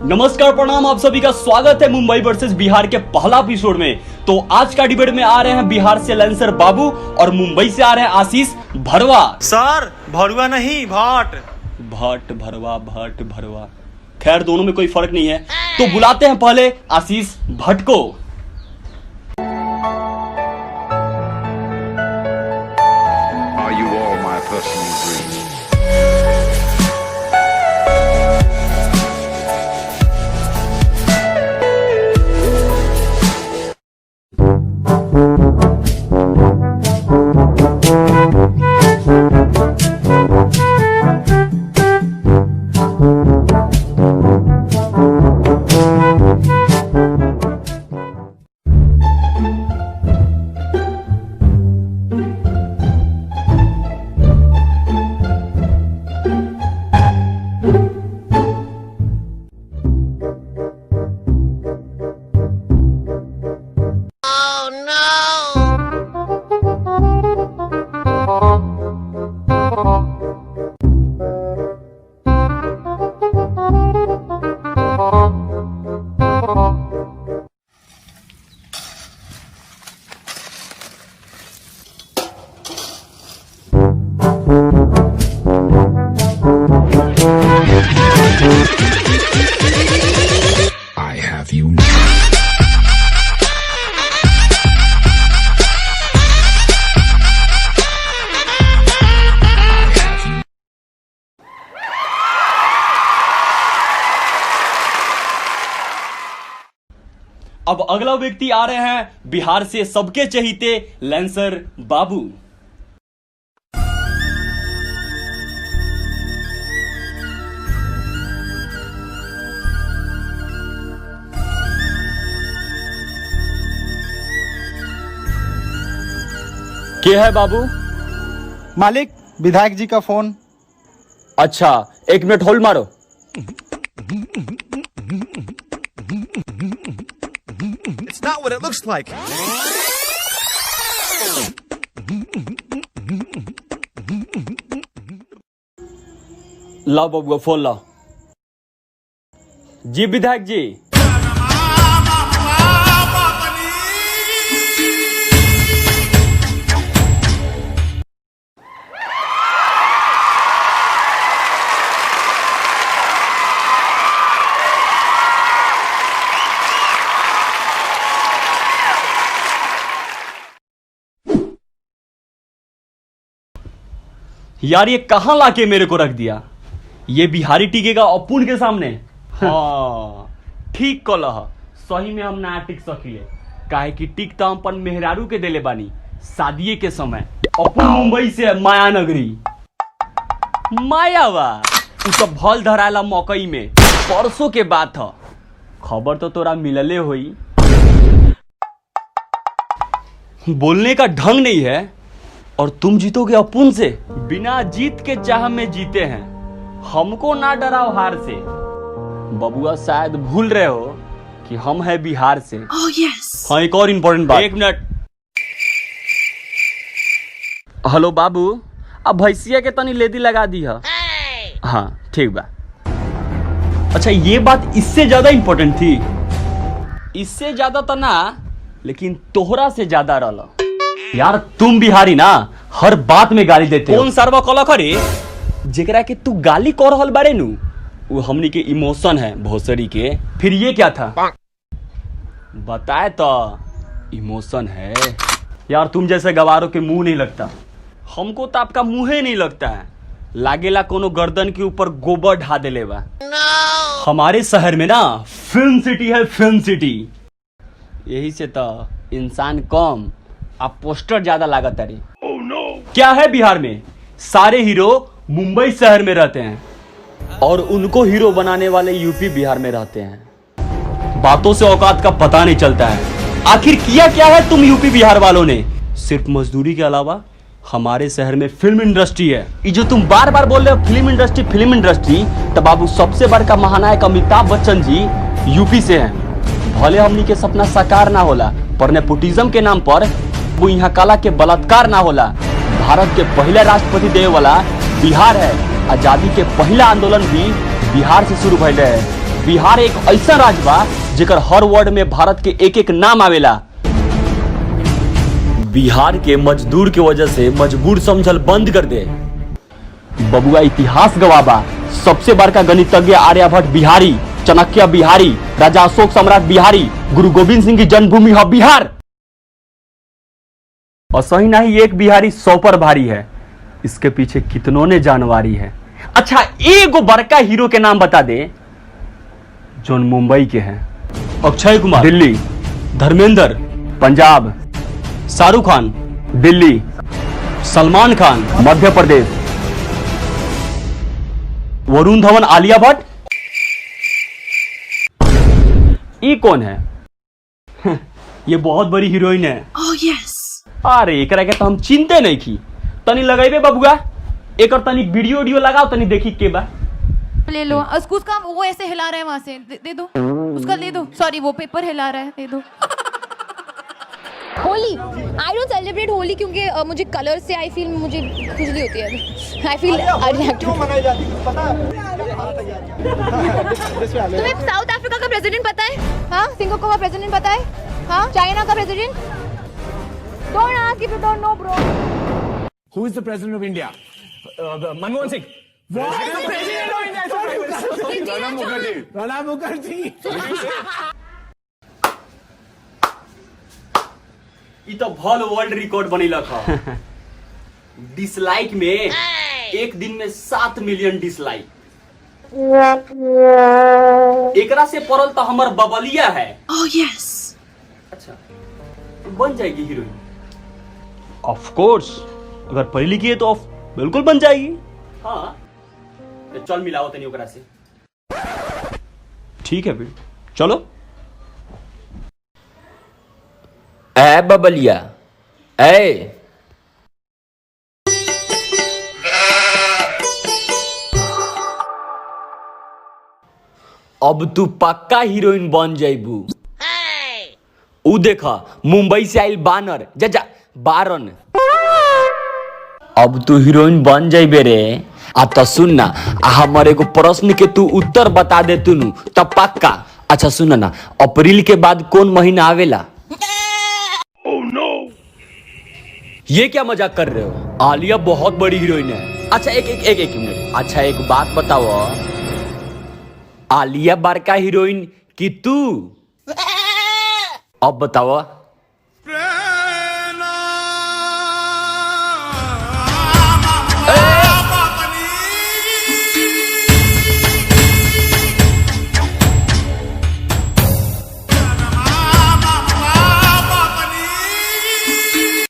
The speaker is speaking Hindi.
नमस्कार प्रणाम, आप सभी का स्वागत है मुंबई वर्सेस बिहार के पहला एपिसोड में। तो आज का डिबेट में आ रहे हैं बिहार से लेंसर बाबू और मुंबई से आ रहे हैं आशीष भरवा। सर भरुआ नहीं भट्ट। भट्ट भरवा, खैर दोनों में कोई फर्क नहीं है। तो बुलाते हैं पहले आशीष भट्ट को। Are you all my personal dreams? I have you now. अब अगला व्यक्ति आ रहे हैं बिहार से सबके चहीते लेंसर बाबू। क्या है बाबू? मालिक विधायक जी का फोन। अच्छा, 1 मिनट होल्ड मारो। It's not what it looks like. लाओ बबुआ, फोन लाओ। जी विधायक जी। यार ये कहां लाके मेरे को रख दिया? ये बिहारी टिकेगा अपुन के सामने? हाँ ठीक कलह, सही में हम ना टिक सकिले। काहे कि टिक तो हम अपन मेहरारू के देले बानी शादी के समय। अपुन मुंबई से माया नगरी मायावा उ सब भल धराला मकई में। परसों के बात है, खबर तो तोरा मिलले होई। बोलने का ढंग नहीं है और तुम जीतोगे अपुन से। बिना जीत के चाह में जीते हैं, हमको ना डराओ हार से। बबुआ शायद भूल रहे हो कि हम हैं बिहार से। Oh, yes. हाँ एक और इम्पोर्टेंट बात। 1 मिनट। हेलो बाबू, अब भैंसिया के तनी लेदी लगा दी है। हाँ ठीक बा। अच्छा ये बात इससे ज्यादा इम्पोर्टेंट थी। इससे ज्यादा तो ना, लेकिन तोहरा से ज्यादा रहला। यार तुम बिहारी ना हर बात में गाली देते हो। कौन सर्वा कला करे जेकरा के तू गाली कर रहल बारे नु, वो हमनी के इमोशन है भोसरी के। फिर ये क्या था बताए तो? इमोशन है यार। तुम जैसे गवारों के मुंह नहीं लगता, हमको तो आपका मुंह ही नहीं लगता है। लागेला कोनो गर्दन के ऊपर गोबर ढा देले बा। हमारे शहर में ना फिल्म सिटी है, फिल्म सिटी। यही से तो इंसान कम आप पोस्टर ज्यादा लागत है। oh, no. क्या है बिहार में? सारे हीरो मुंबई शहर में रहते हैं और उनको हीरो बनाने वाले यूपी बिहार में रहते हैं। बातों से औकात का पता नहीं चलता है। आखिर किया क्या है तुम यूपी बिहार वालों ने? सिर्फ मजदूरी के अलावा हमारे शहर में फिल्म इंडस्ट्री है। ये जो तुम बार बार बोल रहे हो फिल्म इंडस्ट्री, तो बाबू सबसे बड़का महानायक अमिताभ बच्चन जी यूपी से हैं। भले हमनी के सपना साकार ना होला, पर नेपोटिज्म के नाम पर वो यहाँ कला के बलात्कार ना होला। भारत के पहला राष्ट्रपति देवे वाला बिहार है। आजादी के पहला आंदोलन भी बिहार से शुरू भइले है। बिहार एक ऐसा राज्य बा जेकर हर वर्ड में भारत के एक एक नाम आवेला। बिहार के मजदूर के वजह से मजबूर समझल बंद कर दे। बबुआ इतिहास गवाबा, सबसे बड़का गणितज्ञ आर्यभट्ट बिहारी, चाणक्य बिहारी, राजा अशोक सम्राट बिहारी, गुरु गोविंद सिंह की जन्मभूमि है बिहार। और सही नहीं, एक बिहारी 100 पर भारी है, इसके पीछे कितनों ने जानवारी है। अच्छा, एगो बड़का हीरो के नाम बता दे जो मुंबई के हैं। अक्षय कुमार दिल्ली, धर्मेंद्र पंजाब, शाहरुख खान दिल्ली, सलमान खान मध्य प्रदेश, वरुण धवन आलिया भट्ट। ये कौन है? ये बहुत बड़ी हीरोइन है। Oh yes. अरे एकरा के तो हम चिंते नहीं की। तनी लगाइबे बबुआ, एक तनी वीडियो लगाओ, तनी देखी के बा। ले लो। उसका वो ऐसे हिला रहा है वहां से, दे दो उसका, दे दो। सॉरी, वो पेपर हिला रहा है, दे दो। Holi, I don't celebrate Holi क्योंकि मुझे कलर से आई फील, मुझे खुजली होती है। आई फील क्यों मनाई जाती है पता है? तुम्हें साउथ अफ्रीका का प्रेसिडेंट पता है? हाँ, सिंगापुर का प्रेसिडेंट पता है? हाँ, चाइना का president? Don't ask if you don't know bro. Who is the president of India? Manmohan Singh. What? Pranab Mukherjee. ये तो भल वर्ल्ड रिकॉर्ड बनेलक है। डिसलाइक में एक दिन में 7 मिलियन डिसलाइक। एकरा से पड़ल तो हमर बबलिया है। Oh yes. अच्छा, बन जाएगी हीरोइन। ऑफ कोर्स, अगर पढ़ी लिखी है तो बिल्कुल बन जाएगी। हाँ, तो चल मिलाओ तनी ओकरा से। ठीक है फिर, चलो। ए बबलिया, ए अब तू पक्का हीरोइन बन जाइबू। ऊ देखा, मुंबई से आइल बानर, जा बारन। अब तू हीरोइन बन जाइबे रे। आ तो सुन ना, हमर एगो प्रश्न के तू उत्तर बता दे तू तब पक्का। अच्छा सुन ना, अप्रैल के बाद कौन महीना आवेला? ये क्या मजाक कर रहे हो? आलिया बहुत बड़ी हीरोइन है। अच्छा एक मिनट। अच्छा एक बात बताओ, आलिया बड़का हीरोइन कि तू? अब बताओ।